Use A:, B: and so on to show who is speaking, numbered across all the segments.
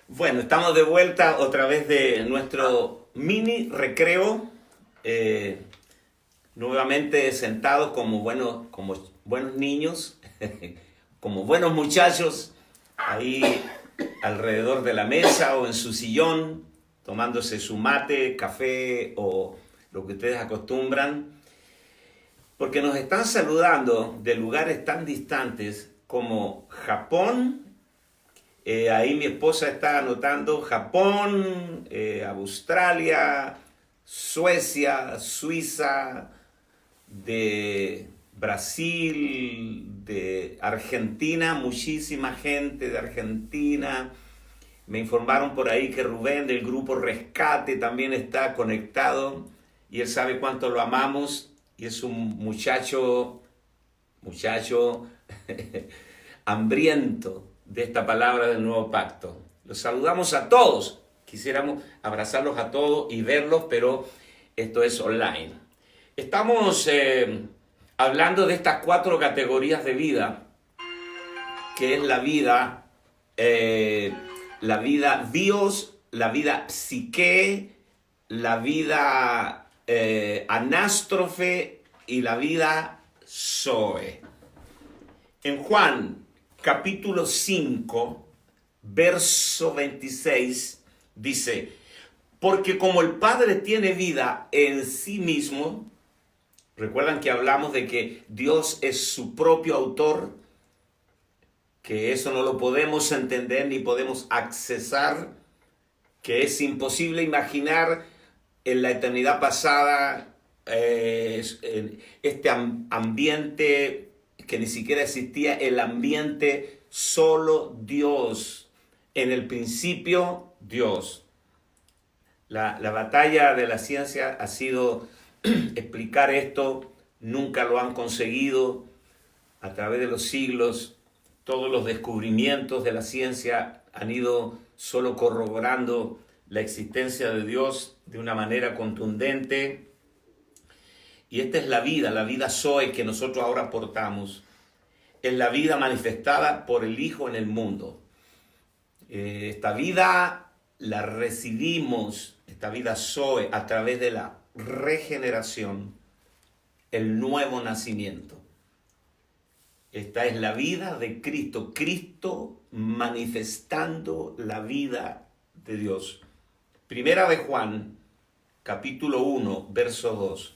A: Bueno, estamos de vuelta otra vez de nuestro mini recreo, eh, nuevamente sentados como buenos niños, como buenos muchachos, ahí alrededor de la mesa o en su sillón, tomándose su mate, café o lo que ustedes acostumbran, porque nos están saludando de lugares tan distantes como Japón. Ahí mi esposa está anotando Japón, Australia, Suecia, Suiza, de Brasil, de Argentina, muchísima gente de Argentina. Me informaron por ahí que Rubén del grupo Rescate también está conectado y él sabe cuánto lo amamos y es un muchacho hambriento de esta palabra del nuevo pacto. Los saludamos a todos. Quisiéramos abrazarlos a todos y verlos, pero esto es online. Estamos hablando de estas 4 categorías de vida, que es la vida bios, la vida psique, la vida anástrofe y la vida zoe. En Juan capítulo 5, verso 26, dice: porque como el Padre tiene vida en sí mismo, recuerdan que hablamos de que Dios es su propio autor, que eso no lo podemos entender ni podemos accesar, que es imposible imaginar en la eternidad pasada este ambiente que ni siquiera existía, el ambiente solo Dios. En el principio, Dios. La batalla de la ciencia ha sido explicar esto, nunca lo han conseguido. A través de los siglos, todos los descubrimientos de la ciencia han ido solo corroborando la existencia de Dios de una manera contundente. Y esta es la vida Zoe que nosotros ahora portamos. Es la vida manifestada por el Hijo en el mundo. Esta vida la recibimos, esta vida Zoe, a través de la regeneración, el nuevo nacimiento. Esta es la vida de Cristo, Cristo manifestando la vida de Dios. Primera de Juan, capítulo 1, verso 2.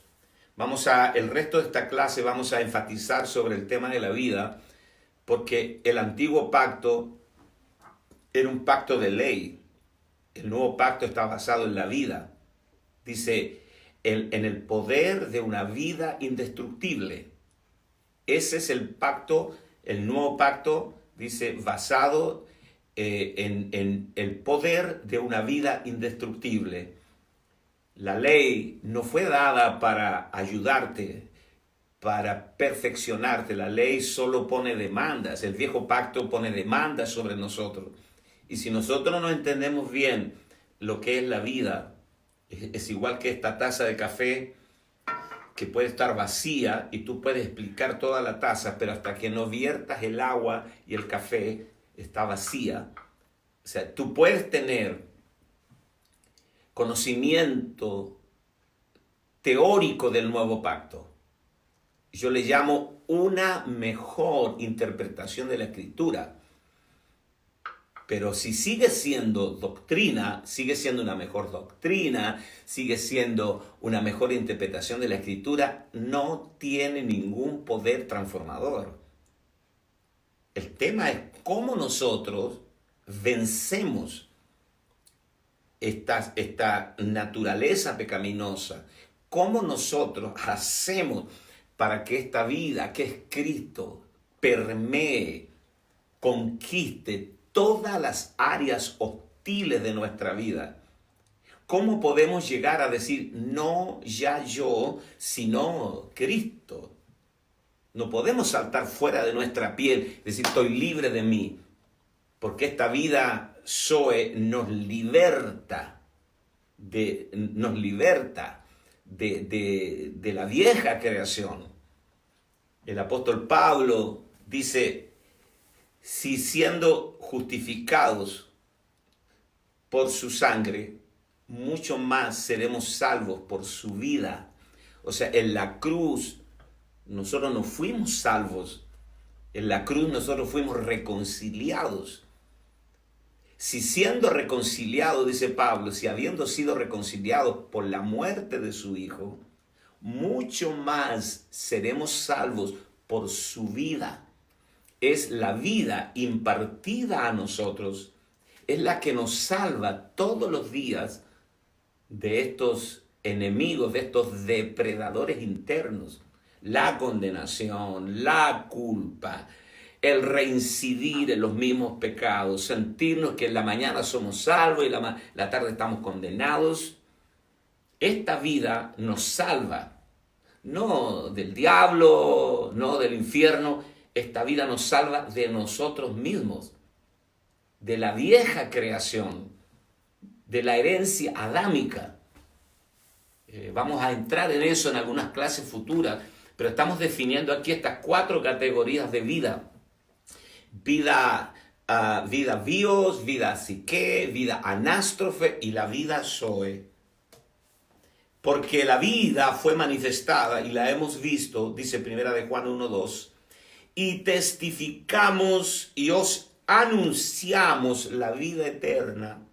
A: El resto de esta clase vamos a enfatizar sobre el tema de la vida, porque el antiguo pacto era un pacto de ley. El nuevo pacto está basado en la vida. Dice, en el poder de una vida indestructible. Ese es el pacto, el nuevo pacto, dice, basado en el poder de una vida indestructible. La ley no fue dada para ayudarte, para perfeccionarte. La ley solo pone demandas. El viejo pacto pone demandas sobre nosotros. Y si nosotros no entendemos bien lo que es la vida, es igual que esta taza de café que puede estar vacía y tú puedes explicar toda la taza, pero hasta que no viertas el agua y el café está vacía. O sea, tú puedes tener conocimiento teórico del nuevo pacto. Yo le llamo una mejor interpretación de la escritura. Pero si sigue siendo doctrina, sigue siendo una mejor doctrina, sigue siendo una mejor interpretación de la escritura, no tiene ningún poder transformador. El tema es cómo nosotros vencemos esta naturaleza pecaminosa. ¿Cómo nosotros hacemos para que esta vida, que es Cristo, permee, conquiste todas las áreas hostiles de nuestra vida? ¿Cómo podemos llegar a decir, no ya yo, sino Cristo? No podemos saltar fuera de nuestra piel, decir, estoy libre de mí, porque esta vida Zoe nos liberta de la vieja creación. El apóstol Pablo dice, si siendo justificados por su sangre, mucho más seremos salvos por su vida. O sea, en la cruz nosotros no fuimos salvos. En la cruz nosotros fuimos reconciliados. Si siendo reconciliados, dice Pablo, si habiendo sido reconciliados por la muerte de su Hijo, mucho más seremos salvos por su vida. Es la vida impartida a nosotros, es la que nos salva todos los días de estos enemigos, de estos depredadores internos. La condenación, la culpa, el reincidir en los mismos pecados, sentirnos que en la mañana somos salvos y la tarde estamos condenados. Esta vida nos salva, no del diablo, no del infierno. Esta vida nos salva de nosotros mismos, de la vieja creación, de la herencia adámica. Vamos a entrar en eso en algunas clases futuras, pero estamos definiendo aquí estas 4 categorías de vida. Vida bios, vida psique, vida anástrofe y la vida zoe. Porque la vida fue manifestada y la hemos visto, dice Primera de Juan 1:2, y testificamos y os anunciamos la vida eterna,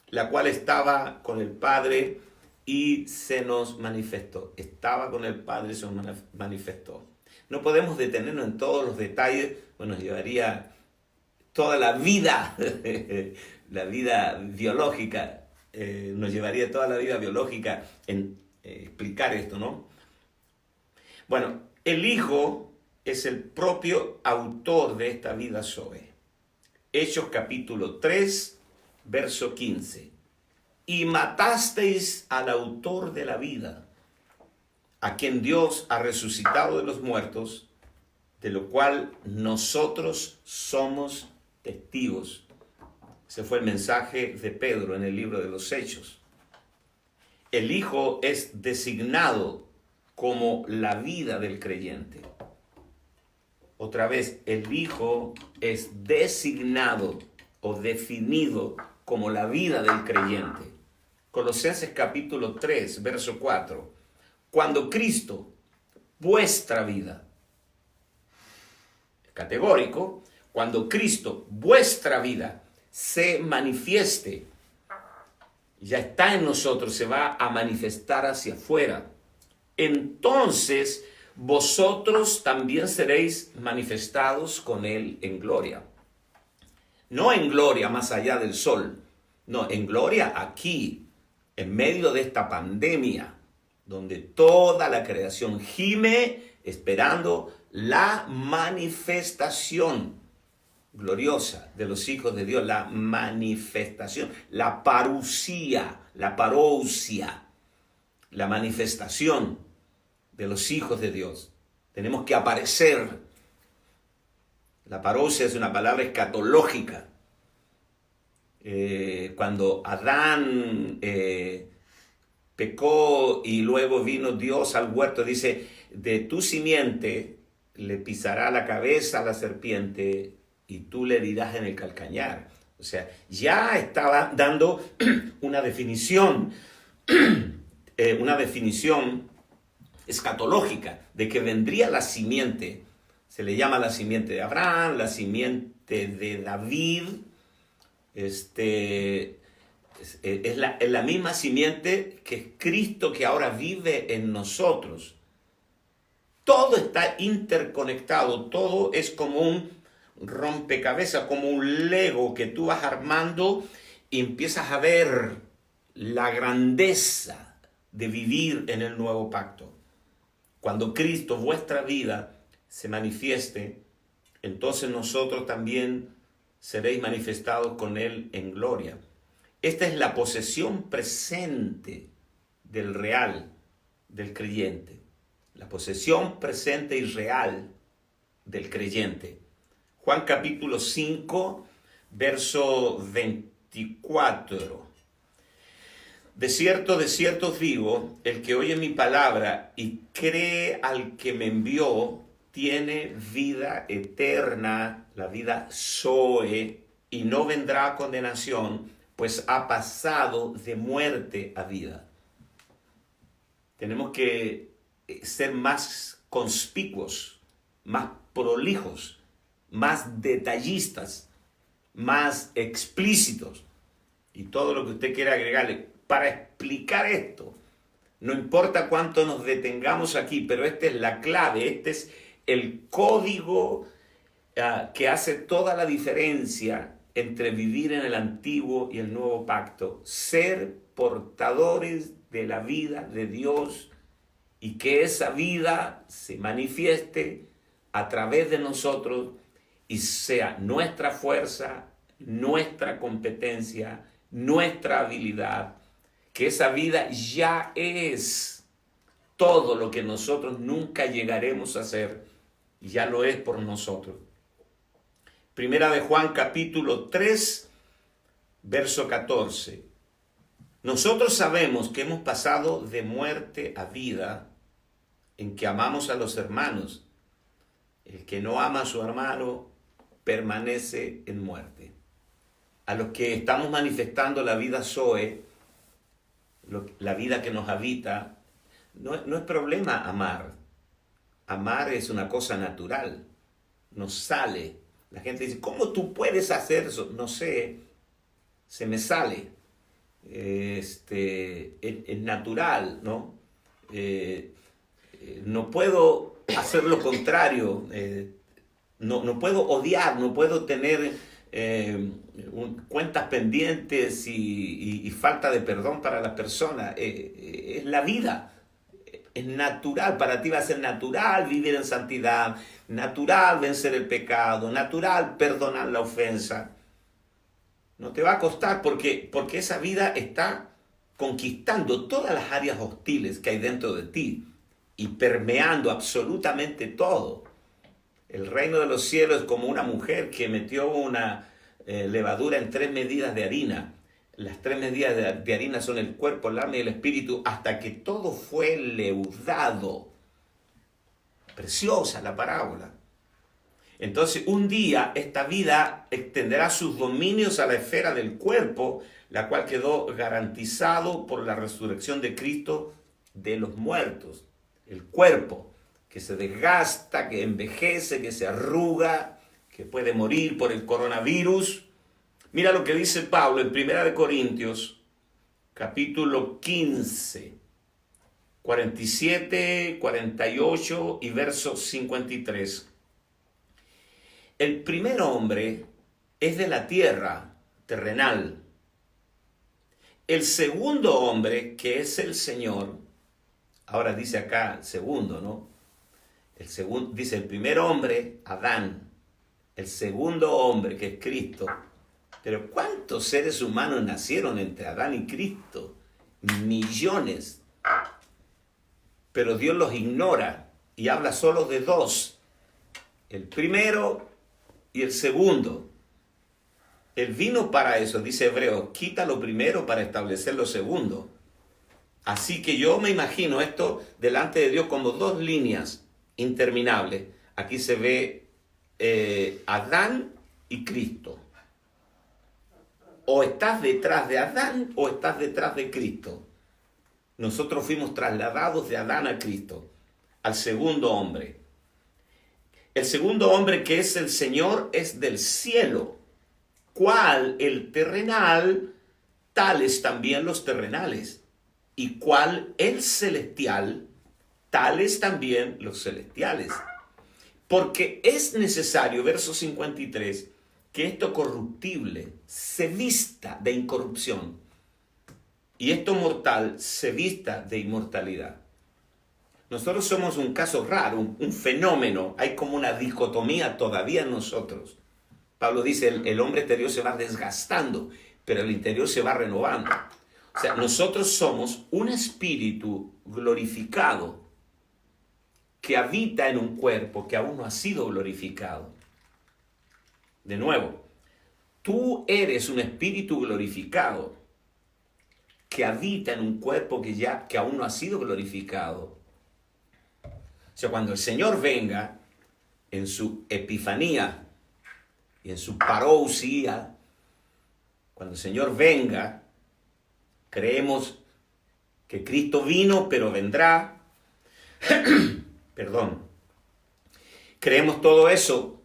A: la cual estaba con el Padre y se nos manifestó. Estaba con el Padre y se nos manifestó. No podemos detenernos en todos los detalles, bueno, nos llevaría toda la vida, la vida biológica, nos llevaría toda la vida biológica en explicar esto, ¿no? Bueno, el Hijo es el propio autor de esta vida zoe. Hechos capítulo 3, verso 15. Y matasteis al autor de la vida, a quien Dios ha resucitado de los muertos, de lo cual nosotros somos testigos. Ese fue el mensaje de Pedro en el libro de los Hechos. El Hijo es designado como la vida del creyente. Otra vez, el Hijo es designado o definido como la vida del creyente. Colosenses capítulo 3, verso 4. Cuando Cristo, vuestra vida, categórico, cuando Cristo, vuestra vida, se manifieste, ya está en nosotros, se va a manifestar hacia afuera. Entonces, vosotros también seréis manifestados con Él en gloria. No en gloria más allá del sol, no, en gloria aquí, en medio de esta pandemia, donde toda la creación gime esperando la manifestación gloriosa de los hijos de Dios, la manifestación, la parousia, la manifestación de los hijos de Dios. Tenemos que aparecer. La parousia es una palabra escatológica. Cuando Adán pecó y luego vino Dios al huerto, dice, de tu simiente le pisará la cabeza a la serpiente y tú le herirás en el calcañar. O sea, ya estaba dando una definición escatológica de que vendría la simiente. Se le llama la simiente de Abraham, la simiente de David. Es la misma simiente que es Cristo, que ahora vive en nosotros. Todo está interconectado, todo es como un rompecabezas, como un Lego que tú vas armando y empiezas a ver la grandeza de vivir en el nuevo pacto. Cuando Cristo, vuestra vida, se manifieste, entonces nosotros también seréis manifestados con Él en gloria. Esta es la posesión presente del real, del creyente. La posesión presente y real del creyente. Juan capítulo 5, verso 24. De cierto os digo, el que oye mi palabra y cree al que me envió, tiene vida eterna, la vida zoe, y no vendrá a condenación, pues ha pasado de muerte a vida. Tenemos que ser más conspicuos, más prolijos, más detallistas, más explícitos. Y todo lo que usted quiera agregarle para explicar esto. No importa cuánto nos detengamos aquí, pero esta es la clave, este es el código que hace toda la diferencia entre vivir en el antiguo y el nuevo pacto. Ser portadores de la vida de Dios y que esa vida se manifieste a través de nosotros y sea nuestra fuerza, nuestra competencia, nuestra habilidad, que esa vida ya es todo lo que nosotros nunca llegaremos a ser, ya lo es por nosotros. Primera de Juan capítulo 3, verso 14. Nosotros sabemos que hemos pasado de muerte a vida en que amamos a los hermanos. El que no ama a su hermano permanece en muerte. A los que estamos manifestando la vida Zoe, la vida que nos habita, no es problema amar. Amar es una cosa natural, nos sale. La gente dice, ¿cómo tú puedes hacer eso? No sé, se me sale. Es natural, ¿no? No puedo hacer lo contrario. No puedo odiar, no puedo tener cuentas pendientes y falta de perdón para la persona. Es la vida. Es natural, para ti va a ser natural vivir en santidad, natural vencer el pecado, natural perdonar la ofensa. No te va a costar porque esa vida está conquistando todas las áreas hostiles que hay dentro de ti y permeando absolutamente todo. El reino de los cielos es como una mujer que metió una levadura en 3 medidas de harina. Las 3 medidas de harina son el cuerpo, el alma y el espíritu, hasta que todo fue leudado. Preciosa la parábola. Entonces, un día esta vida extenderá sus dominios a la esfera del cuerpo, la cual quedó garantizado por la resurrección de Cristo de los muertos. El cuerpo que se desgasta, que envejece, que se arruga, que puede morir por el coronavirus. Mira lo que dice Pablo en 1 Corintios, capítulo 15, 47, 48 y verso 53. El primer hombre es de la tierra, terrenal. El segundo hombre, que es el Señor, ahora dice acá segundo, ¿no? Dice el primer hombre, Adán. El segundo hombre, que es Cristo. Pero ¿cuántos seres humanos nacieron entre Adán y Cristo? Millones. Pero Dios los ignora y habla solo de 2. El primero y el segundo. Él vino para eso, dice Hebreos, quita lo primero para establecer lo segundo. Así que yo me imagino esto delante de Dios como 2 líneas interminables. Aquí se ve Adán y Cristo. O estás detrás de Adán o estás detrás de Cristo. Nosotros fuimos trasladados de Adán a Cristo, al segundo hombre. El segundo hombre, que es el Señor, es del cielo. Cual el terrenal, tales también los terrenales. Y cual el celestial, tales también los celestiales. Porque es necesario, verso 53, que esto corruptible se vista de incorrupción y esto mortal se vista de inmortalidad. Nosotros somos un caso raro, un fenómeno. Hay como una dicotomía todavía en nosotros. Pablo dice, el hombre exterior se va desgastando, pero el interior se va renovando. O sea, nosotros somos un espíritu glorificado que habita en un cuerpo que aún no ha sido glorificado. De nuevo, tú eres un espíritu glorificado que habita en un cuerpo que aún no ha sido glorificado. O sea, cuando el Señor venga en su epifanía y en su parousia, Cuando el Señor venga, creemos que Cristo vino, pero vendrá. Perdón. Creemos todo eso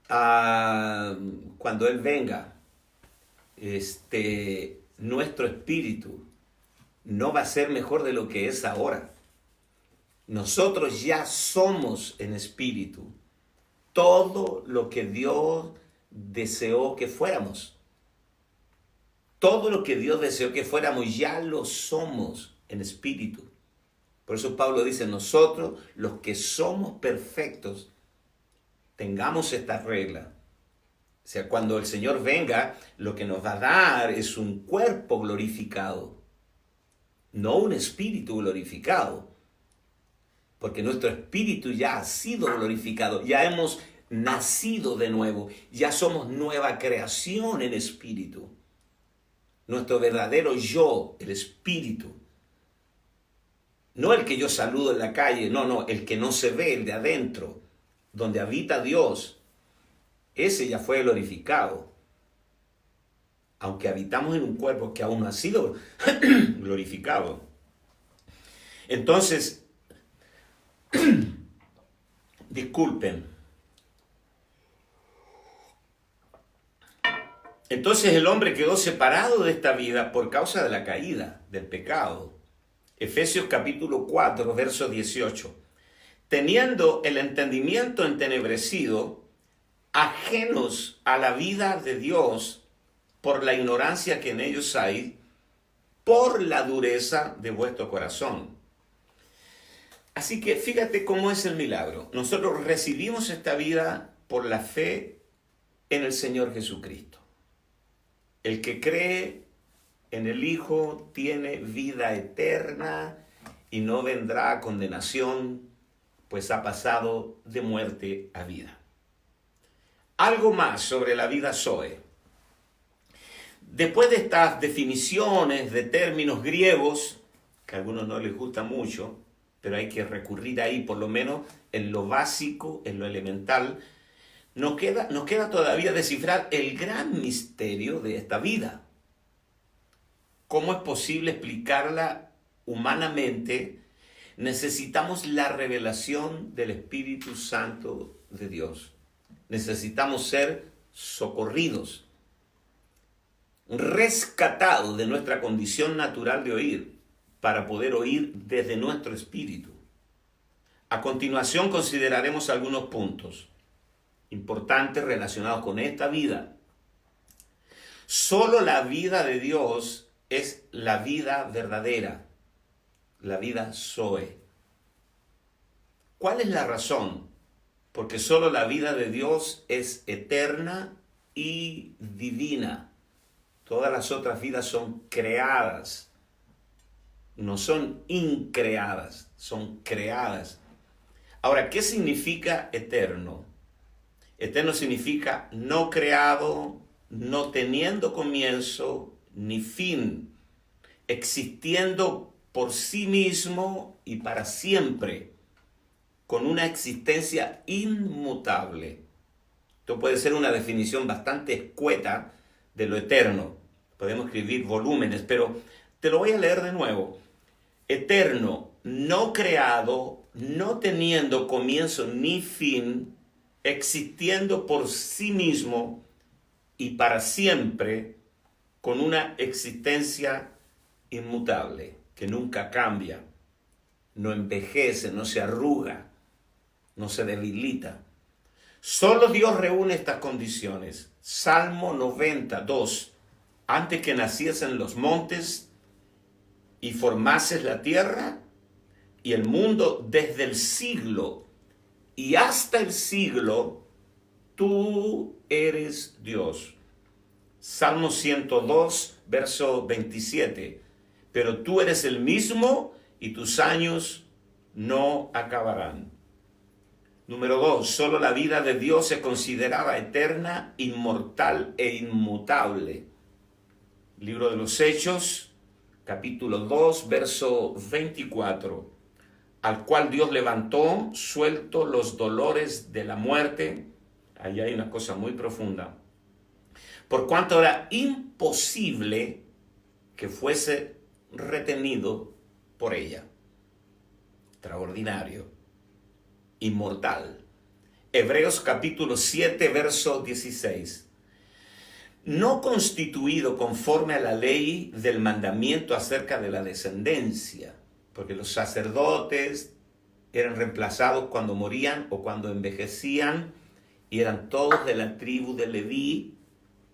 A: cuando Él venga. Nuestro espíritu no va a ser mejor de lo que es ahora. Nosotros ya somos en espíritu todo lo que Dios deseó que fuéramos. Todo lo que Dios deseó que fuéramos ya lo somos en espíritu. Por eso Pablo dice, nosotros los que somos perfectos, tengamos esta regla. O sea, cuando el Señor venga, lo que nos va a dar es un cuerpo glorificado, no un espíritu glorificado. Porque nuestro espíritu ya ha sido glorificado, ya hemos nacido de nuevo, ya somos nueva creación en espíritu. Nuestro verdadero yo, el espíritu. No el que yo saludo en la calle, no, el que no se ve, el de adentro, donde habita Dios. Ese ya fue glorificado. Aunque habitamos en un cuerpo que aún no ha sido glorificado. Entonces, disculpen. Entonces el hombre quedó separado de esta vida por causa de la caída, del pecado. Efesios capítulo 4, verso 18. Teniendo el entendimiento entenebrecido, ajenos a la vida de Dios, por la ignorancia que en ellos hay, por la dureza de vuestro corazón. Así que fíjate cómo es el milagro. Nosotros recibimos esta vida por la fe en el Señor Jesucristo. El que cree en el Hijo tiene vida eterna y no vendrá a condenación, pues ha pasado de muerte a vida. Algo más sobre la vida Zoe. Después de estas definiciones de términos griegos, que a algunos no les gusta mucho, pero hay que recurrir ahí por lo menos en lo básico, en lo elemental, nos queda todavía descifrar el gran misterio de esta vida. ¿Cómo es posible explicarla humanamente? Necesitamos la revelación del Espíritu Santo de Dios. Necesitamos ser socorridos, rescatados de nuestra condición natural de oír, para poder oír desde nuestro espíritu. A continuación consideraremos algunos puntos importantes relacionados con esta vida. Solo la vida de Dios es la vida verdadera, la vida Zoe. ¿Cuál es la razón? Porque solo la vida de Dios es eterna y divina. Todas las otras vidas son creadas. No son increadas, son creadas. Ahora, ¿qué significa eterno? Eterno significa no creado, no teniendo comienzo ni fin, existiendo por sí mismo y para siempre, con una existencia inmutable. Esto puede ser una definición bastante escueta de lo eterno. Podemos escribir volúmenes, pero te lo voy a leer de nuevo. Eterno, no creado, no teniendo comienzo ni fin, existiendo por sí mismo y para siempre, con una existencia inmutable, que nunca cambia, no envejece, no se arruga, no se debilita. Solo Dios reúne estas condiciones. Salmo 92. Antes que naciesen los montes y formases la tierra y el mundo, desde el siglo y hasta el siglo, tú eres Dios. Salmo 102, verso 27. Pero tú eres el mismo y tus años no acabarán. Número 2. Solo la vida de Dios se consideraba eterna, inmortal e inmutable. Libro de los Hechos, capítulo 2, verso 24. Al cual Dios levantó, suelto los dolores de la muerte. Ahí hay una cosa muy profunda. por cuanto era imposible que fuese retenido por ella. Extraordinario, inmortal. Hebreos capítulo 7, verso 16. No constituido conforme a la ley del mandamiento acerca de la descendencia, porque los sacerdotes eran reemplazados cuando morían o cuando envejecían, y eran todos de la tribu de Leví.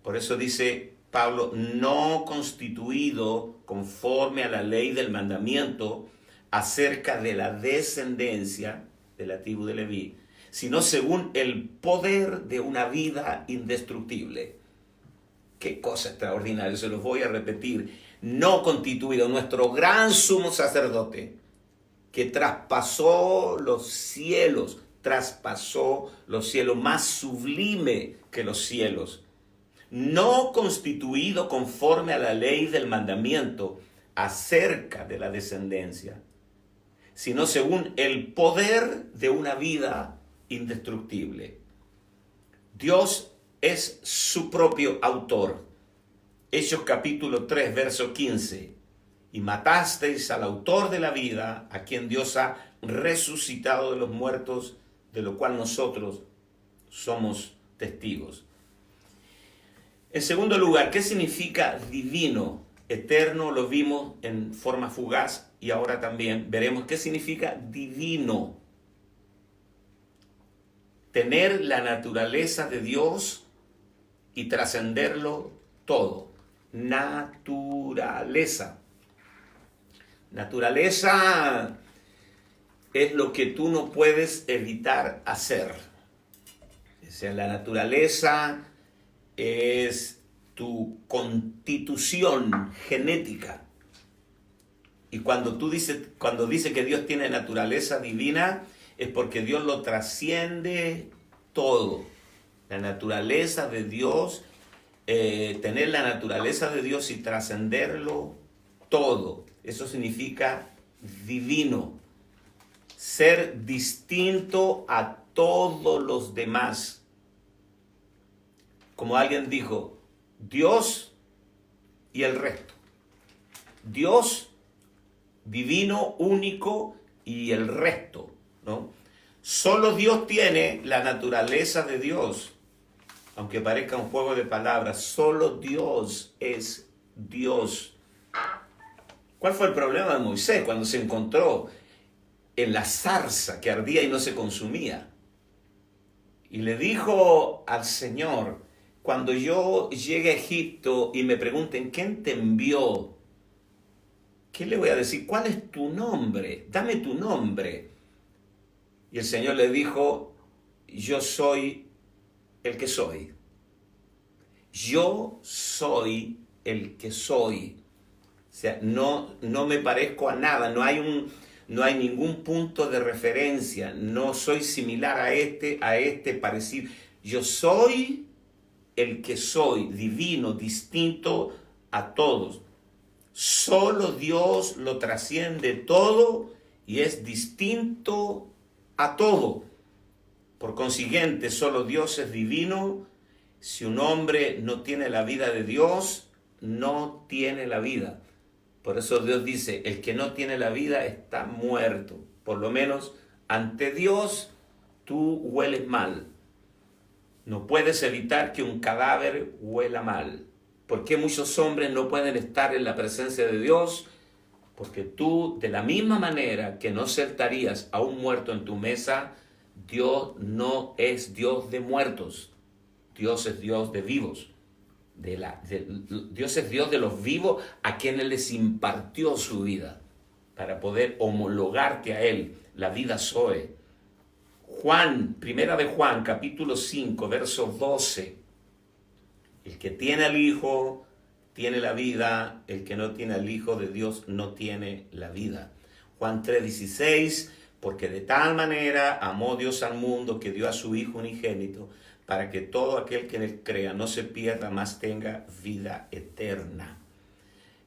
A: Por eso dice Pablo, no constituido conforme a la ley del mandamiento acerca de la descendencia de la tribu de Leví, sino según el poder de una vida indestructible. Qué cosa extraordinaria, se los voy a repetir. No constituido, nuestro gran sumo sacerdote, que traspasó los cielos, más sublime que los cielos. No constituido conforme a la ley del mandamiento acerca de la descendencia, sino según el poder de una vida indestructible. Dios es su propio autor. Hechos capítulo 3, verso 15. Y matasteis al autor de la vida, a quien Dios ha resucitado de los muertos, de lo cual nosotros somos testigos. En segundo lugar, ¿qué significa divino? Eterno lo vimos en forma fugaz y ahora también veremos qué significa divino. Tener la naturaleza de Dios y trascenderlo todo. Naturaleza. Naturaleza es lo que tú no puedes evitar hacer. O sea, la naturaleza es tu constitución genética. Y cuando dice que Dios tiene naturaleza divina, es porque Dios lo trasciende todo. La naturaleza de Dios, tener la naturaleza de Dios y trascenderlo todo. Eso significa divino. Ser distinto a todos los demás. Como alguien dijo, Dios y el resto. Dios divino, único, y el resto, ¿no? Solo Dios tiene la naturaleza de Dios. Aunque parezca un juego de palabras, solo Dios es Dios. ¿Cuál fue el problema de Moisés cuando se encontró en la zarza que ardía y no se consumía? Y le dijo al Señor, cuando yo llegue a Egipto y me pregunten, ¿quién te envió? ¿Qué le voy a decir? ¿Cuál es tu nombre? Dame tu nombre. Y el Señor le dijo, yo soy el que soy. Yo soy el que soy. O sea, no me parezco a nada, no hay ningún punto de referencia, no soy similar a este parecido. Yo soy el que soy, divino, distinto a todos. Solo Dios lo trasciende todo y es distinto a todo. Por consiguiente, solo Dios es divino. Si un hombre no tiene la vida de Dios, no tiene la vida. Por eso Dios dice, el que no tiene la vida está muerto. Por lo menos ante Dios tú hueles mal. No puedes evitar que un cadáver huela mal. ¿Por qué muchos hombres no pueden estar en la presencia de Dios? Porque tú, de la misma manera que no sentarías a un muerto en tu mesa, Dios no es Dios de muertos. Dios es Dios de vivos. Dios es Dios de los vivos a quienes les impartió su vida para poder homologarte a Él, la vida Zoe. Primera de Juan, capítulo 5, verso 12. El que tiene al Hijo tiene la vida, el que no tiene al Hijo de Dios no tiene la vida. Juan 3:16, porque de tal manera amó Dios al mundo que dio a su Hijo unigénito, para que todo aquel que en él crea no se pierda, mas tenga vida eterna.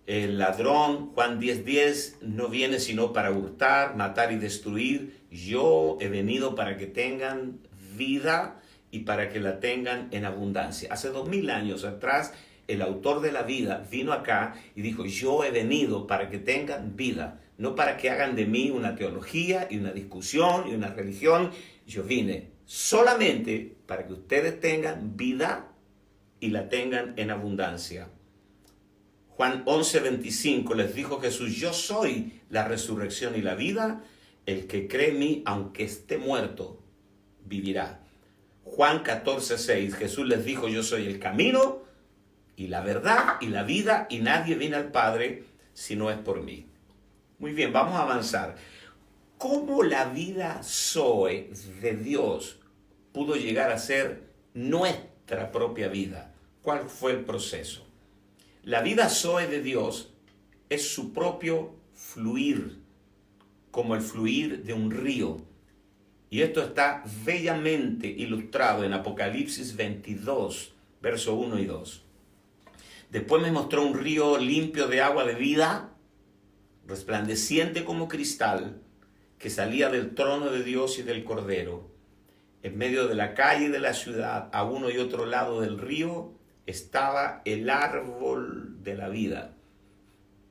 A: El ladrón, Juan 10:10, no viene sino para hurtar, matar y destruir. Yo he venido para que tengan vida y para que la tengan en abundancia. Hace 2000 años atrás, el autor de la vida vino acá y dijo, yo he venido para que tengan vida, no para que hagan de mí una teología y una discusión y una religión. Yo vine solamente para que ustedes tengan vida y la tengan en abundancia. Juan 11:25 les dijo Jesús, yo soy la resurrección y la vida, el que cree en mí, aunque esté muerto, vivirá. Juan 14:6 Jesús les dijo, yo soy el camino y la verdad y la vida, y nadie viene al Padre si no es por mí. Muy bien, vamos a avanzar. ¿Cómo la vida Zoe de Dios pudo llegar a ser nuestra propia vida? ¿Cuál fue el proceso? La vida Zoe de Dios es su propio fluir, como el fluir de un río. Y esto está bellamente ilustrado en Apocalipsis 22, verso 1 y 2. Después me mostró un río limpio de agua de vida, resplandeciente como cristal, que salía del trono de Dios y del Cordero. En medio de la calle de la ciudad, a uno y otro lado del río, estaba el árbol de la vida.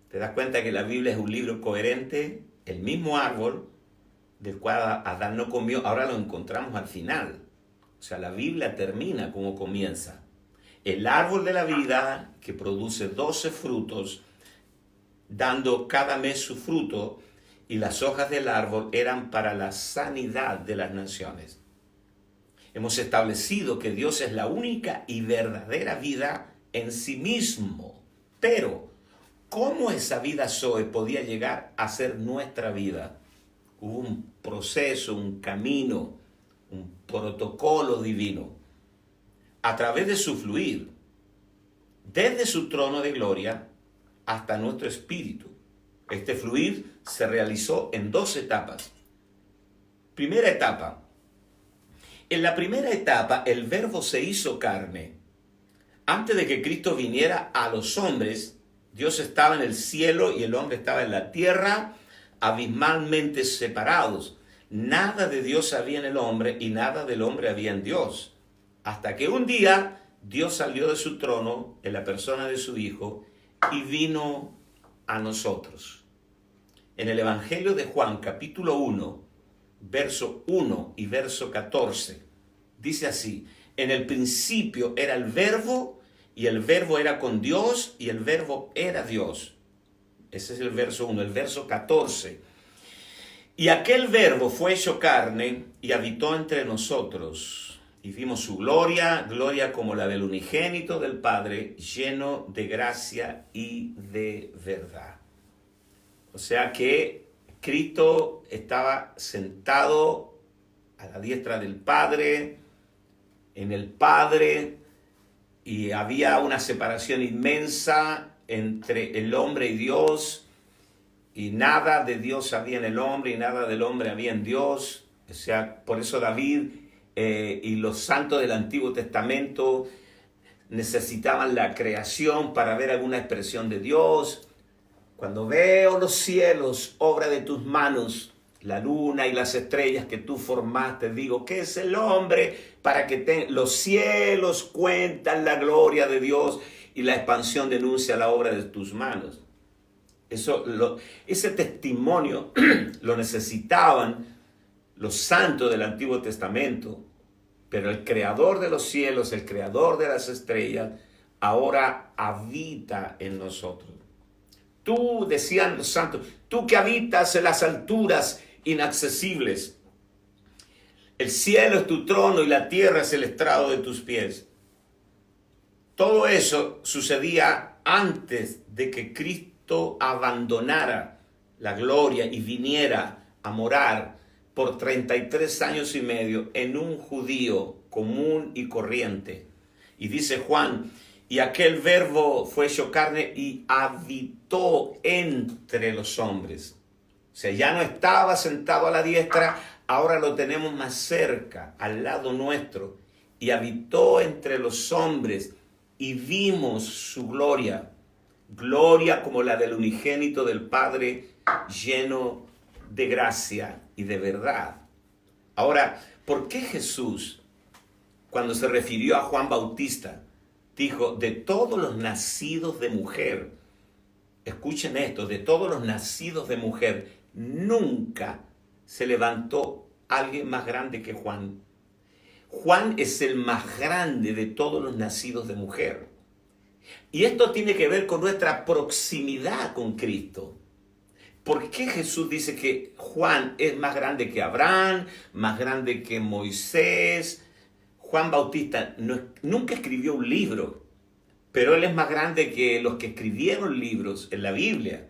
A: ¿Te das cuenta que la Biblia es un libro coherente? El mismo árbol del cual Adán no comió, ahora lo encontramos al final. O sea, la Biblia termina como comienza. El árbol de la vida que produce 12 frutos, dando cada mes su fruto, y las hojas del árbol eran para la sanidad de las naciones. Hemos establecido que Dios es la única y verdadera vida en sí mismo. Pero, ¿cómo esa vida Zoe podía llegar a ser nuestra vida? Hubo un proceso, un camino, un protocolo divino. A través de su fluir, desde su trono de gloria hasta nuestro espíritu. Este fluir se realizó en 2 etapas. Primera etapa. En la primera etapa, el Verbo se hizo carne. Antes de que Cristo viniera a los hombres, Dios estaba en el cielo y el hombre estaba en la tierra, abismalmente separados. Nada de Dios había en el hombre y nada del hombre había en Dios. Hasta que un día Dios salió de su trono en la persona de su Hijo y vino a nosotros. En el Evangelio de Juan, capítulo 1, verso 1 y verso 14, dice así: en el principio era el Verbo, y el Verbo era con Dios, y el Verbo era Dios. Ese es el verso 1. El verso 14: y aquel Verbo fue hecho carne y habitó entre nosotros, y vimos su gloria, gloria como la del unigénito del Padre, lleno de gracia y de verdad. O sea que Cristo estaba sentado a la diestra del Padre, en el Padre, y había una separación inmensa entre el hombre y Dios, y nada de Dios había en el hombre y nada del hombre había en Dios. O sea, por eso David y los santos del Antiguo Testamento necesitaban la creación para ver alguna expresión de Dios. Cuando veo los cielos, obra de tus manos, la luna y las estrellas que tú formaste, digo, ¿qué es el hombre para que los cielos cuentan la gloria de Dios y la expansión denuncia la obra de tus manos? Ese testimonio lo necesitaban los santos del Antiguo Testamento, pero el creador de los cielos, el creador de las estrellas, ahora habita en nosotros. Tú, decían los santos, tú que habitas en las alturas inaccesibles, el cielo es tu trono y la tierra es el estrado de tus pies. Todo eso sucedía antes de que Cristo abandonara la gloria y viniera a morar por 33 años y medio en un judío común y corriente. Y dice Juan: y aquel Verbo fue hecho carne y habitó entre los hombres. O sea, ya no estaba sentado a la diestra, ahora lo tenemos más cerca, al lado nuestro. Y habitó entre los hombres y vimos su gloria. Gloria como la del unigénito del Padre, lleno de gracia y de verdad. Ahora, ¿por qué Jesús, cuando se refirió a Juan Bautista, dijo, de todos los nacidos de mujer, escuchen esto, de todos los nacidos de mujer, nunca se levantó alguien más grande que Juan. Juan es el más grande de todos los nacidos de mujer. Y esto tiene que ver con nuestra proximidad con Cristo. ¿Por qué Jesús dice que Juan es más grande que Abraham, más grande que Moisés? Juan Bautista nunca escribió un libro, pero él es más grande que los que escribieron libros en la Biblia.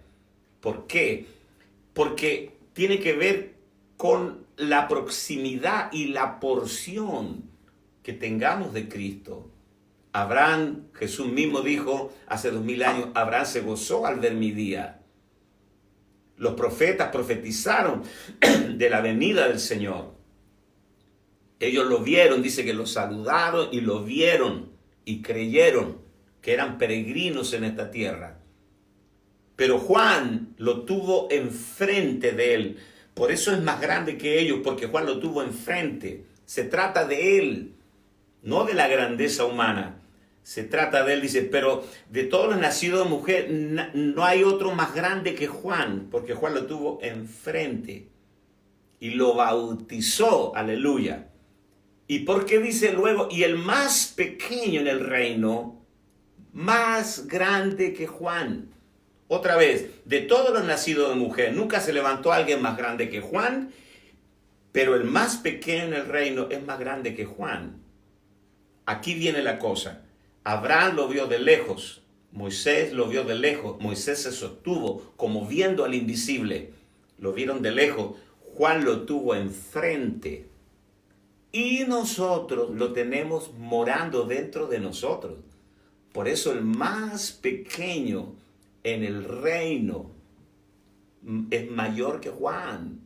A: ¿Por qué? Porque tiene que ver con la proximidad y la porción que tengamos de Cristo. Abraham, Jesús mismo dijo hace 2000 años, Abraham se gozó al ver mi día. Los profetas profetizaron de la venida del Señor. Ellos lo vieron, dice que lo saludaron y lo vieron y creyeron que eran peregrinos en esta tierra. Pero Juan lo tuvo enfrente de él. Por eso es más grande que ellos, porque Juan lo tuvo enfrente. Se trata de él, no de la grandeza humana. Se trata de él, dice, pero de todos los nacidos de mujer, no hay otro más grande que Juan, porque Juan lo tuvo enfrente y lo bautizó, aleluya. ¿Y por qué dice luego, y el más pequeño en el reino, más grande que Juan? Otra vez, de todos los nacidos de mujer, nunca se levantó alguien más grande que Juan, pero el más pequeño en el reino es más grande que Juan. Aquí viene la cosa. Abraham lo vio de lejos, Moisés lo vio de lejos, Moisés se sostuvo como viendo al invisible, lo vieron de lejos, Juan lo tuvo enfrente y nosotros lo tenemos morando dentro de nosotros. Por eso el más pequeño en el reino es mayor que Juan.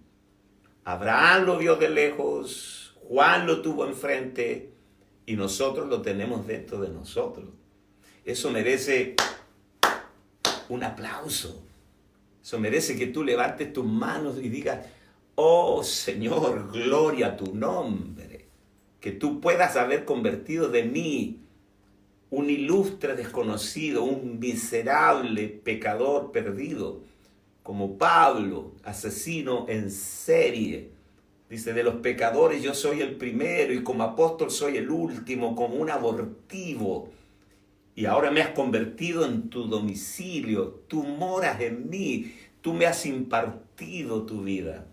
A: Abraham lo vio de lejos, Juan lo tuvo enfrente, y nosotros lo tenemos dentro de nosotros. Eso merece un aplauso. Eso merece que tú levantes tus manos y digas, oh Señor, gloria a tu nombre. Que tú puedas haber convertido de mí un ilustre desconocido, un miserable pecador perdido, como Pablo, asesino en serie. Dice, de los pecadores yo soy el primero y como apóstol soy el último, como un abortivo. Y ahora me has convertido en tu domicilio, tú moras en mí, tú me has impartido tu vida.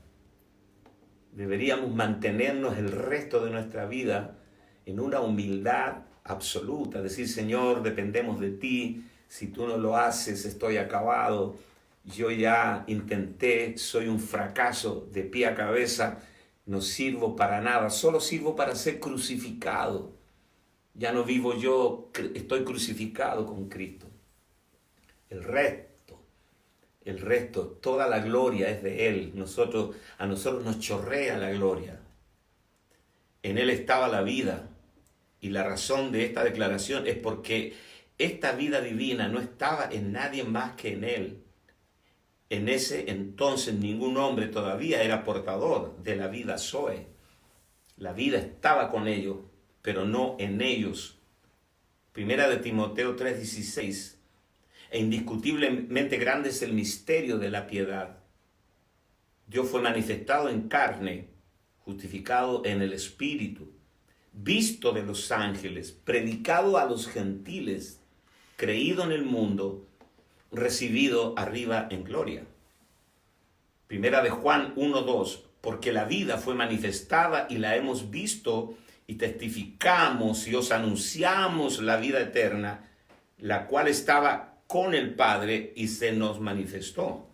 A: Deberíamos mantenernos el resto de nuestra vida en una humildad absoluta. Decir, Señor, dependemos de ti, si tú no lo haces estoy acabado. Yo ya intenté, soy un fracaso de pie a cabeza. No sirvo para nada, solo sirvo para ser crucificado. Ya no vivo yo, estoy crucificado con Cristo. El resto, toda la gloria es de Él. A nosotros nos chorrea la gloria. En Él estaba la vida. Y la razón de esta declaración es porque esta vida divina no estaba en nadie más que en Él. En ese entonces ningún hombre todavía era portador de la vida Zoe. La vida estaba con ellos, pero no en ellos. Primera de Timoteo 3:16. E indiscutiblemente grande es el misterio de la piedad. Dios fue manifestado en carne, justificado en el Espíritu, visto de los ángeles, predicado a los gentiles, creído en el mundo, recibido arriba en gloria. Primera de Juan 1:2, porque la vida fue manifestada y la hemos visto y testificamos y os anunciamos la vida eterna, la cual estaba con el Padre y se nos manifestó.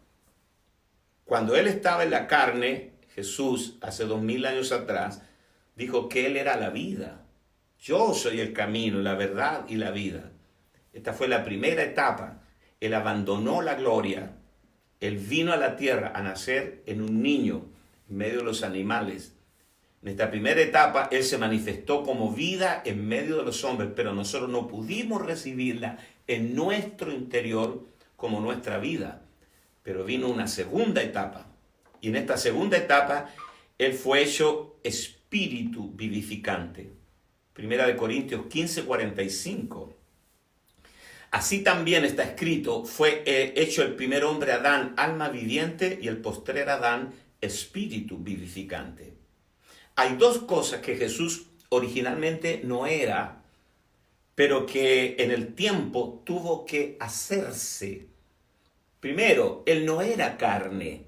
A: Cuando Él estaba en la carne, Jesús, hace 2000 años atrás, dijo que Él era la vida. Yo soy el camino, la verdad y la vida. Esta fue la primera etapa. Él abandonó la gloria. Él vino a la tierra a nacer en un niño, en medio de los animales. En esta primera etapa, Él se manifestó como vida en medio de los hombres, pero nosotros no pudimos recibirla en nuestro interior como nuestra vida. Pero vino una segunda etapa. Y en esta segunda etapa, Él fue hecho espíritu vivificante. Primera de Corintios 15:45. Así también está escrito, fue hecho el primer hombre Adán, alma viviente, y el postrer Adán, espíritu vivificante. Hay dos cosas que Jesús originalmente no era, pero que en el tiempo tuvo que hacerse. Primero, él no era carne,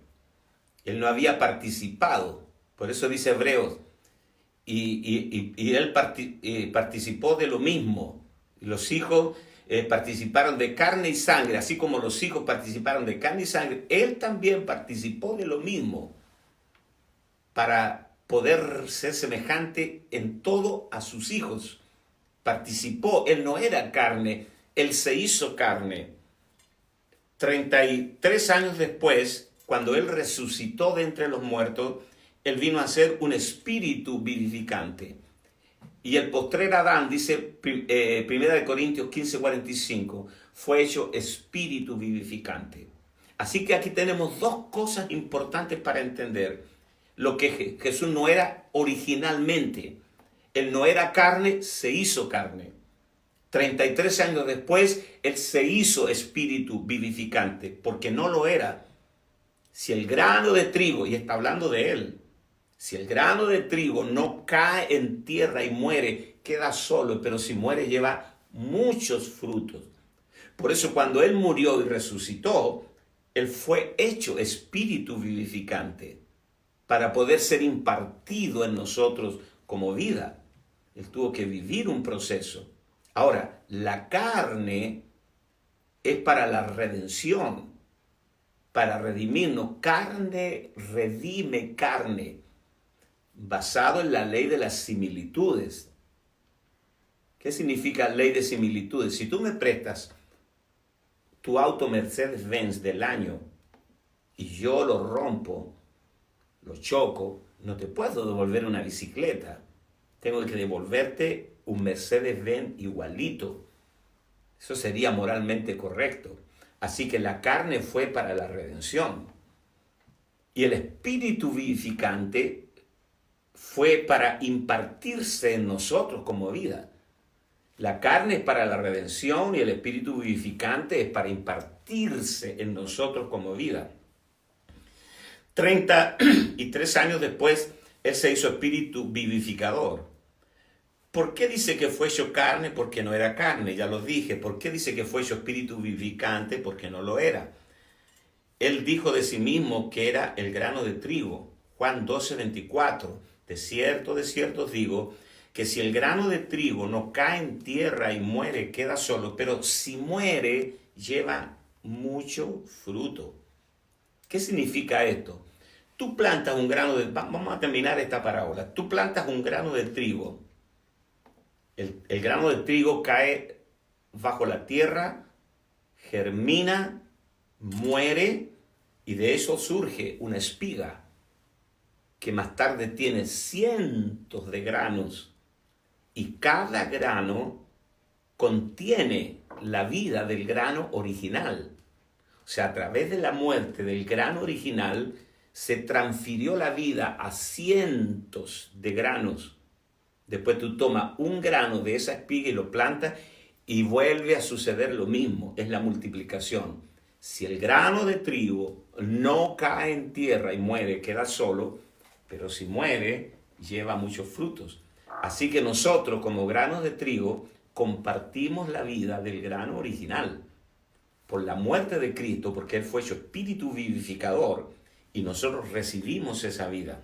A: él no había participado, por eso dice Hebreos, y él participó de lo mismo. Los hijos participaron de carne y sangre, así como los hijos participaron de carne y sangre, él también participó de lo mismo para poder ser semejante en todo a sus hijos. Participó, él no era carne, él se hizo carne. 33 años después, cuando él resucitó de entre los muertos, él vino a ser un espíritu vivificante. Y el postrer Adán, dice Primera de Corintios 15:45, fue hecho espíritu vivificante. Así que aquí tenemos dos cosas importantes para entender lo que Jesús no era originalmente. Él no era carne, se hizo carne. 33 años después, él se hizo espíritu vivificante, porque no lo era. Si el grano de trigo, y está hablando de él, si el grano de trigo no cae en tierra y muere, queda solo, pero si muere lleva muchos frutos. Por eso cuando él murió y resucitó, él fue hecho espíritu vivificante para poder ser impartido en nosotros como vida. Él tuvo que vivir un proceso. Ahora, la carne es para la redención, para redimirnos. Carne redime carne, basado en la ley de las similitudes. ¿Qué significa ley de similitudes? Si tú me prestas tu auto Mercedes-Benz del año y yo lo rompo, lo choco, no te puedo devolver una bicicleta. Tengo que devolverte un Mercedes-Benz igualito. Eso sería moralmente correcto. Así que la carne fue para la redención. Y el espíritu vivificante fue para impartirse en nosotros como vida. La carne es para la redención y el espíritu vivificante es para impartirse en nosotros como vida. 33 años después, él se hizo espíritu vivificador. ¿Por qué dice que fue hecho carne? Porque no era carne, ya lo dije. ¿Por qué dice que fue hecho espíritu vivificante? Porque no lo era. Él dijo de sí mismo que era el grano de trigo. Juan 12:24. De cierto os digo, que si el grano de trigo no cae en tierra y muere, queda solo, pero si muere, lleva mucho fruto. ¿Qué significa esto? Tú plantas un grano de... Vamos a terminar esta parábola. Tú plantas un grano de trigo. El grano de trigo cae bajo la tierra, germina, muere, y de eso surge una espiga que más tarde tiene cientos de granos, y cada grano contiene la vida del grano original. O sea, a través de la muerte del grano original se transfirió la vida a cientos de granos. Después tú tomas un grano de esa espiga y lo plantas y vuelve a suceder lo mismo. Es la multiplicación. Si el grano de trigo no cae en tierra y muere, queda solo, pero si muere, lleva muchos frutos. Así que nosotros, como granos de trigo, compartimos la vida del grano original por la muerte de Cristo, porque Él fue hecho espíritu vivificador y nosotros recibimos esa vida.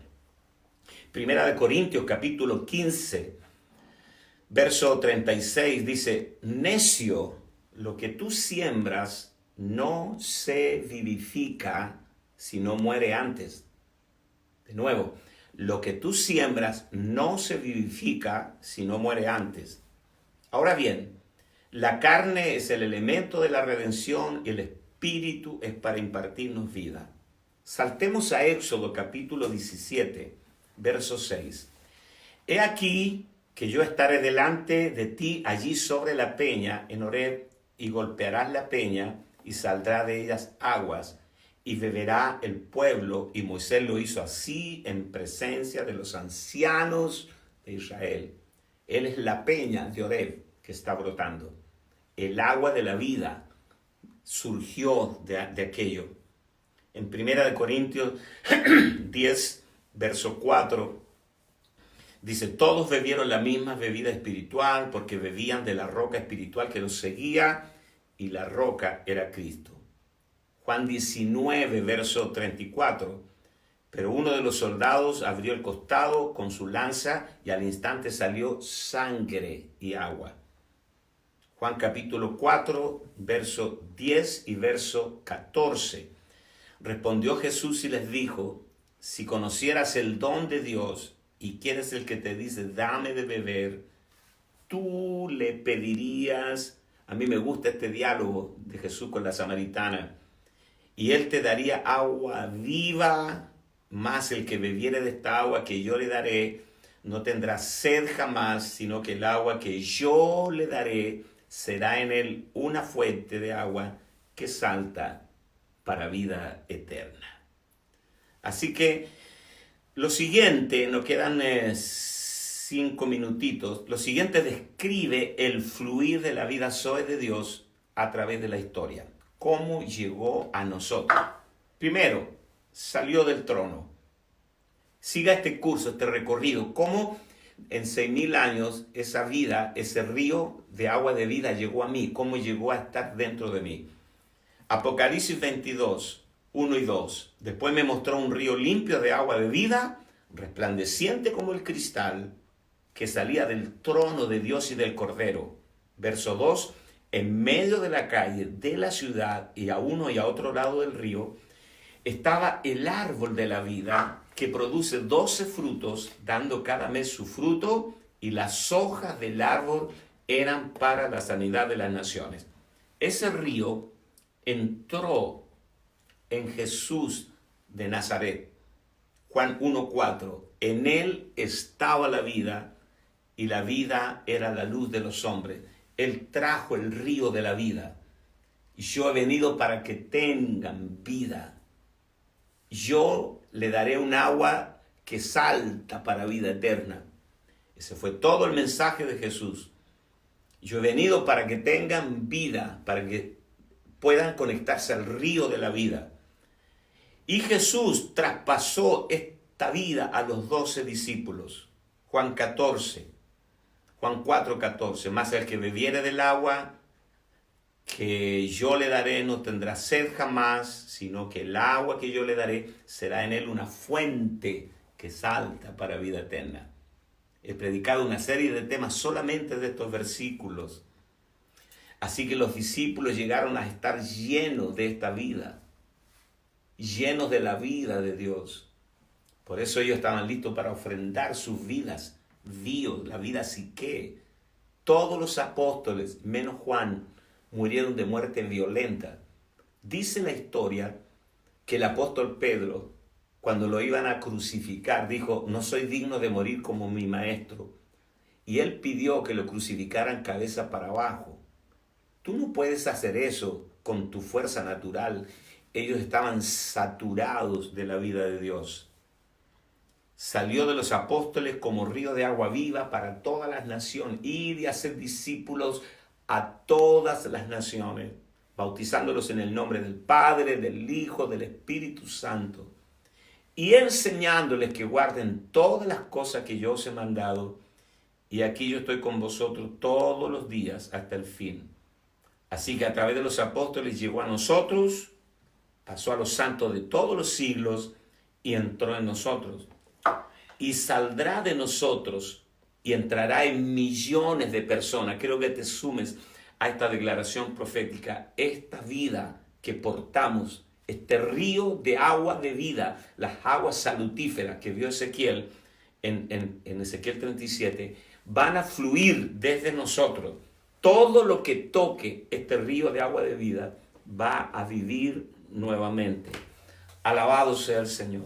A: Primera de Corintios capítulo 15, verso 36 dice, necio, lo que tú siembras no se vivifica si no muere antes. De nuevo, lo que tú siembras no se vivifica si no muere antes. Ahora bien, la carne es el elemento de la redención y el espíritu es para impartirnos vida. Saltemos a Éxodo capítulo 17, verso 6. He aquí que yo estaré delante de ti allí sobre la peña en Horeb, y golpearás la peña y saldrá de ellas aguas, y beberá el pueblo. Y Moisés lo hizo así en presencia de los ancianos de Israel. Él es la peña de Oreb que está brotando. El agua de la vida surgió de aquello. En 1 Corintios 10, verso 4, dice, todos bebieron la misma bebida espiritual porque bebían de la roca espiritual que los seguía y la roca era Cristo. Juan 19, verso 34, pero uno de los soldados abrió el costado con su lanza y al instante salió sangre y agua. Juan capítulo 4, verso 10 y verso 14. Respondió Jesús y les dijo, si conocieras el don de Dios y quién es el que te dice, dame de beber, tú le pedirías. A mí me gusta este diálogo de Jesús con la samaritana. Y él te daría agua viva, más el que bebiere de esta agua que yo le daré, no tendrá sed jamás, sino que el agua que yo le daré será en él una fuente de agua que salta para vida eterna. Así que lo siguiente, nos quedan 5 minutitos, lo siguiente describe el fluir de la vida Zoe de Dios a través de la historia. ¿Cómo llegó a nosotros? Primero, salió del trono. Siga este curso, este recorrido. ¿Cómo en 6.000 años esa vida, ese río de agua de vida llegó a mí? ¿Cómo llegó a estar dentro de mí? Apocalipsis 22, 1 y 2. Después me mostró un río limpio de agua de vida, resplandeciente como el cristal, que salía del trono de Dios y del Cordero. Verso 2. En medio de la calle de la ciudad y a uno y a otro lado del río estaba el árbol de la vida que produce 12 frutos, dando cada mes su fruto, y las hojas del árbol eran para la sanidad de las naciones. Ese río entró en Jesús de Nazaret. Juan 1:4. En él estaba la vida y la vida era la luz de los hombres. Él trajo el río de la vida. Y yo he venido para que tengan vida. Yo le daré un agua que salta para vida eterna. Ese fue todo el mensaje de Jesús. Yo he venido para que tengan vida, para que puedan conectarse al río de la vida. Y Jesús traspasó esta vida a los 12 discípulos. Juan 4:14, más el que bebiere del agua que yo le daré no tendrá sed jamás, sino que el agua que yo le daré será en él una fuente que salta para vida eterna. He predicado una serie de temas solamente de estos versículos. Así que los discípulos llegaron a estar llenos de esta vida, llenos de la vida de Dios. Por eso ellos estaban listos para ofrendar sus vidas. Dios, la vida psique. Todos los apóstoles, menos Juan, murieron de muerte violenta. Dice la historia que el apóstol Pedro, cuando lo iban a crucificar, dijo, no soy digno de morir como mi maestro. Y él pidió que lo crucificaran cabeza para abajo. Tú no puedes hacer eso con tu fuerza natural. Ellos estaban saturados de la vida de Dios. Salió de los apóstoles como río de agua viva para todas las naciones. Ir y hacer discípulos a todas las naciones, bautizándolos en el nombre del Padre, del Hijo, del Espíritu Santo, y enseñándoles que guarden todas las cosas que yo os he mandado. Y aquí yo estoy con vosotros todos los días hasta el fin. Así que a través de los apóstoles llegó a nosotros, pasó a los santos de todos los siglos y entró en nosotros. Y saldrá de nosotros y entrará en millones de personas. Quiero que te sumes a esta declaración profética. Esta vida que portamos, este río de agua de vida, las aguas salutíferas que vio Ezequiel en Ezequiel 37, van a fluir desde nosotros. Todo lo que toque este río de agua de vida va a vivir nuevamente. Alabado sea el Señor.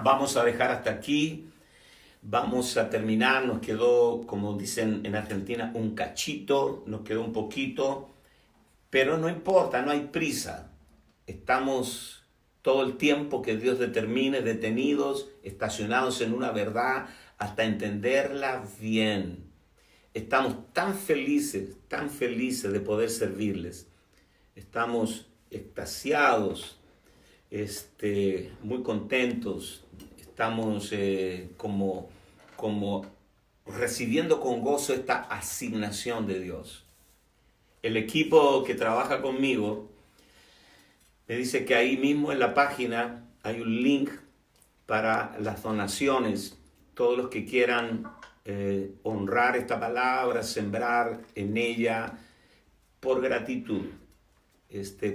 A: Vamos a dejar hasta aquí. Vamos a terminar. Nos quedó, como dicen en Argentina, un cachito. Nos quedó un poquito. Pero no importa, no hay prisa. Estamos todo el tiempo que Dios determine, detenidos, estacionados en una verdad, hasta entenderla bien. Estamos tan felices de poder servirles. Estamos extasiados, muy contentos. Estamos como recibiendo con gozo esta asignación de Dios. El equipo que trabaja conmigo me dice que ahí mismo en la página hay un link para las donaciones. Todos los que quieran honrar esta palabra, sembrar en ella por gratitud.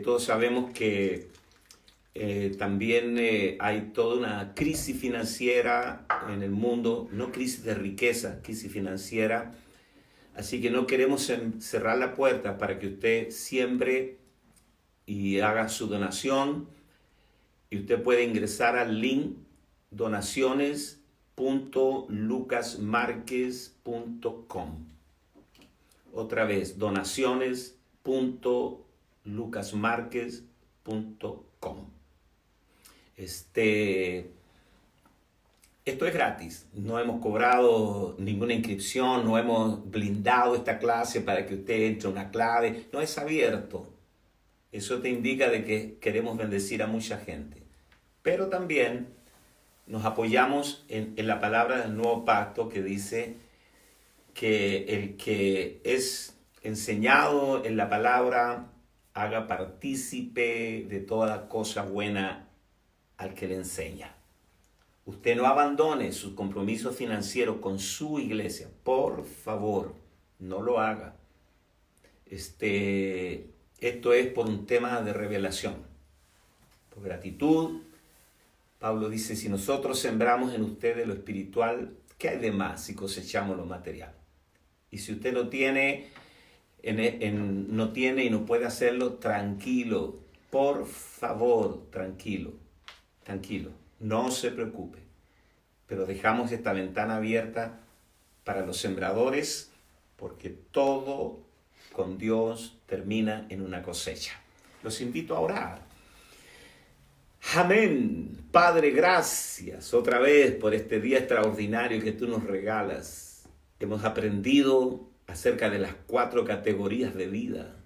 A: Todos sabemos que también hay toda una crisis financiera en el mundo, no crisis de riqueza, crisis financiera. Así que no queremos cerrar la puerta para que usted siembre y haga su donación. Y usted puede ingresar al link donaciones.lucasmarquez.com. Otra vez, donaciones.lucasmarquez.com. Esto es gratis, no hemos cobrado ninguna inscripción, no hemos blindado esta clase para que usted entre una clave, no, es abierto. Eso te indica de que queremos bendecir a mucha gente. Pero también nos apoyamos en la palabra del nuevo pacto que dice que el que es enseñado en la palabra haga partícipe de toda cosa buena al que le enseña. Usted no abandone sus compromisos financieros con su iglesia. Por favor, no lo haga. Esto es por un tema de revelación. Por gratitud, Pablo dice, si nosotros sembramos en ustedes lo espiritual, ¿qué hay de más si cosechamos lo material? Y si usted no tiene y no puede hacerlo, tranquilo. Por favor, tranquilo. No se preocupe, pero dejamos esta ventana abierta para los sembradores porque todo con Dios termina en una cosecha. Los invito a orar. Amén. Padre, gracias otra vez por este día extraordinario que tú nos regalas. Hemos aprendido acerca de las 4 categorías de vida.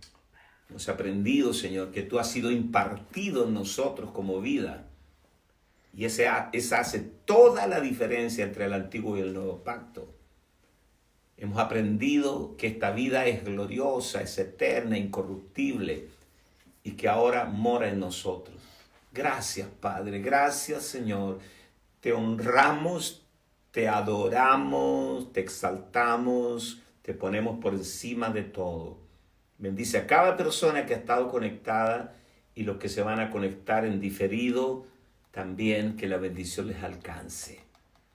A: Hemos aprendido, Señor, que tú has sido impartido en nosotros como vida. Y esa hace toda la diferencia entre el antiguo y el nuevo pacto. Hemos aprendido que esta vida es gloriosa, es eterna, incorruptible y que ahora mora en nosotros. Gracias, Padre. Gracias, Señor. Te honramos, te adoramos, te exaltamos, te ponemos por encima de todo. Bendice a cada persona que ha estado conectada y los que se van a conectar en diferido. También que la bendición les alcance.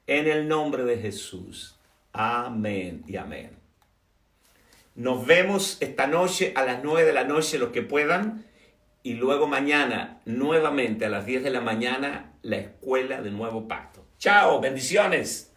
A: En el nombre de Jesús. Amén y amén. Nos vemos esta noche a las 9 de la noche, los que puedan. Y luego mañana, nuevamente a las 10 de la mañana, la escuela del nuevo pacto. ¡Chao! ¡Bendiciones!